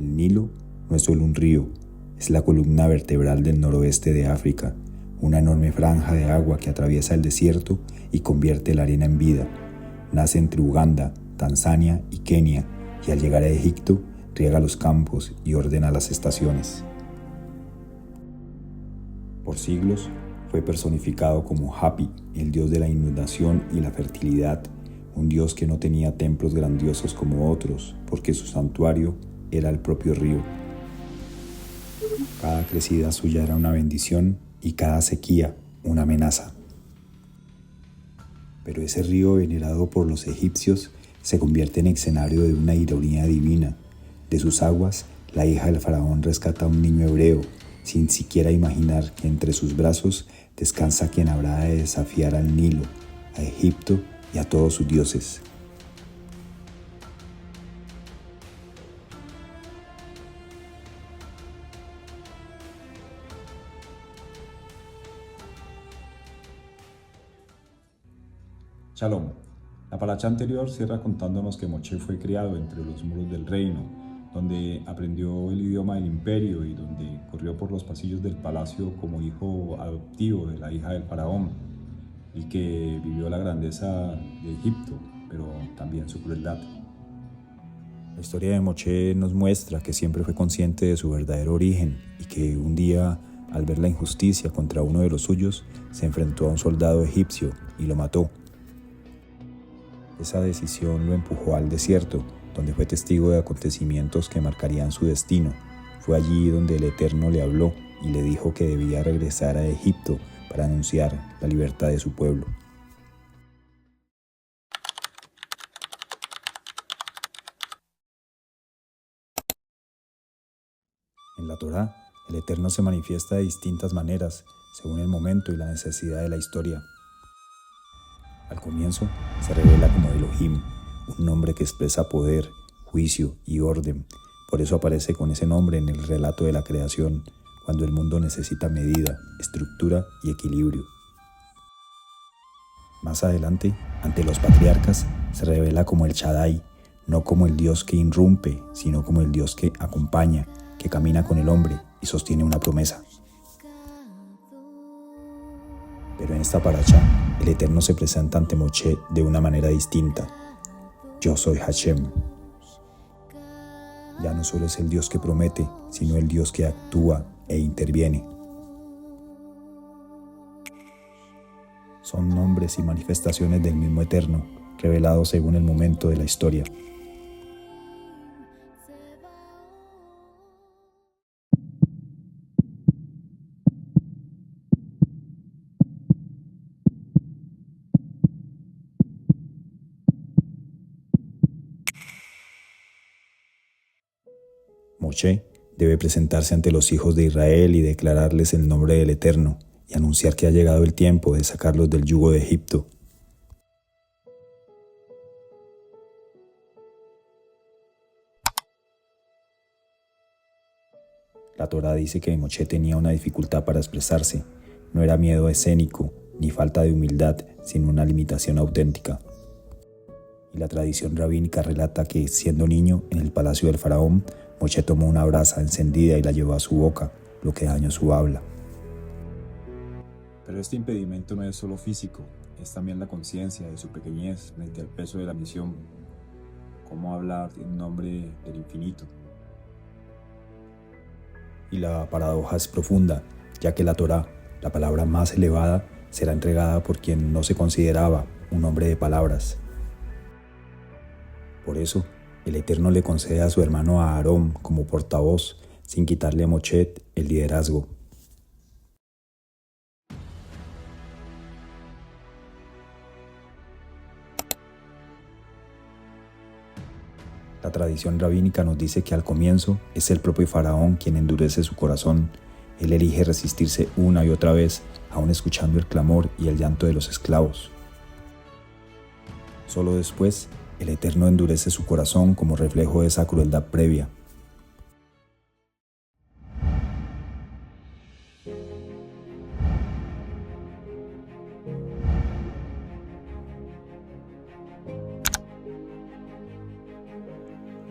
El Nilo no es solo un río, es la columna vertebral del noroeste de África, una enorme franja de agua que atraviesa el desierto y convierte la arena en vida. Nace entre Uganda, Tanzania y Kenia, y al llegar a Egipto, riega los campos y ordena las estaciones. Por siglos fue personificado como Hapi, el dios de la inundación y la fertilidad, un dios que no tenía templos grandiosos como otros, porque su santuario era el propio río. Cada crecida suya era una bendición y cada sequía una amenaza. Pero ese río venerado por los egipcios se convierte en escenario de una ironía divina. De sus aguas, la hija del faraón rescata a un niño hebreo, sin siquiera imaginar que entre sus brazos descansa quien habrá de desafiar al Nilo, a Egipto y a todos sus dioses. Shalom. La paracha anterior cierra contándonos que Moshe fue criado entre los muros del reino, donde aprendió el idioma del imperio y donde corrió por los pasillos del palacio como hijo adoptivo de la hija del faraón, y que vivió la grandeza de Egipto, pero también su crueldad. La historia de Moshe nos muestra que siempre fue consciente de su verdadero origen y que un día, al ver la injusticia contra uno de los suyos, se enfrentó a un soldado egipcio y lo mató. Esa decisión lo empujó al desierto, donde fue testigo de acontecimientos que marcarían su destino. Fue allí donde el Eterno le habló y le dijo que debía regresar a Egipto para anunciar la libertad de su pueblo. En la Torá, el Eterno se manifiesta de distintas maneras, según el momento y la necesidad de la historia. Al comienzo, se revela como Elohim, un nombre que expresa poder, juicio y orden. Por eso aparece con ese nombre en el relato de la creación, cuando el mundo necesita medida, estructura y equilibrio. Más adelante, ante los patriarcas, se revela como el Shaddai, no como el Dios que irrumpe, sino como el Dios que acompaña, que camina con el hombre y sostiene una promesa. Pero en esta paracha, el Eterno se presenta ante Moshe de una manera distinta. Yo soy Hashem. Ya no solo es el Dios que promete, sino el Dios que actúa e interviene. Son nombres y manifestaciones del mismo Eterno, revelados según el momento de la historia. Moshe debe presentarse ante los hijos de Israel y declararles el nombre del Eterno y anunciar que ha llegado el tiempo de sacarlos del yugo de Egipto. La Torá dice que Moshe tenía una dificultad para expresarse. No era miedo escénico ni falta de humildad, sino una limitación auténtica. Y la tradición rabínica relata que, siendo niño, en el palacio del faraón, Moshe tomó una brasa encendida y la llevó a su boca, lo que dañó su habla. Pero este impedimento no es solo físico, es también la conciencia de su pequeñez frente al peso de la misión. ¿Cómo hablar en nombre del infinito? Y la paradoja es profunda, ya que la Torá, la palabra más elevada, será entregada por quien no se consideraba un hombre de palabras. Por eso, el Eterno le concede a su hermano Aarón como portavoz, sin quitarle a Moshe el liderazgo. La tradición rabínica nos dice que al comienzo es el propio faraón quien endurece su corazón. Él elige resistirse una y otra vez, aún escuchando el clamor y el llanto de los esclavos. Solo después, el Eterno endurece su corazón como reflejo de esa crueldad previa.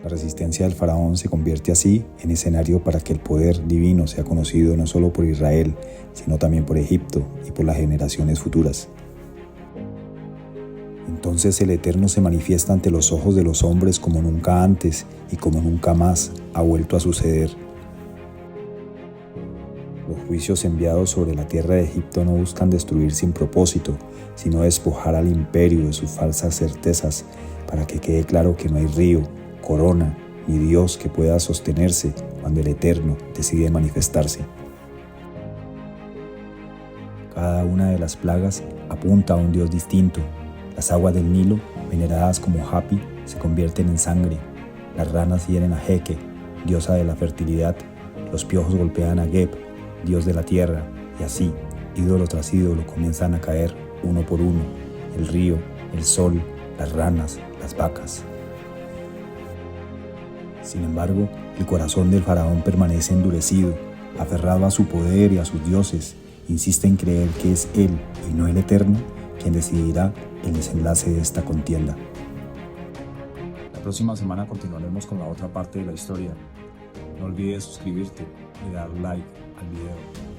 La resistencia del faraón se convierte así en escenario para que el poder divino sea conocido no solo por Israel, sino también por Egipto y por las generaciones futuras. Entonces el Eterno se manifiesta ante los ojos de los hombres como nunca antes y como nunca más ha vuelto a suceder. Los juicios enviados sobre la tierra de Egipto no buscan destruir sin propósito, sino despojar al imperio de sus falsas certezas para que quede claro que no hay río, corona ni Dios que pueda sostenerse cuando el Eterno decide manifestarse. Cada una de las plagas apunta a un Dios distinto. Las aguas del Nilo, veneradas como Hapi, se convierten en sangre. Las ranas hieren a Heke, diosa de la fertilidad. Los piojos golpean a Geb, dios de la tierra, y así, ídolo tras ídolo, comienzan a caer uno por uno: el río, el sol, las ranas, las vacas. Sin embargo, el corazón del faraón permanece endurecido, aferrado a su poder y a sus dioses. Insiste en creer que es él y no el Eterno quien decidirá el desenlace de esta contienda. La próxima semana continuaremos con la otra parte de la historia. No olvides suscribirte y dar like al video.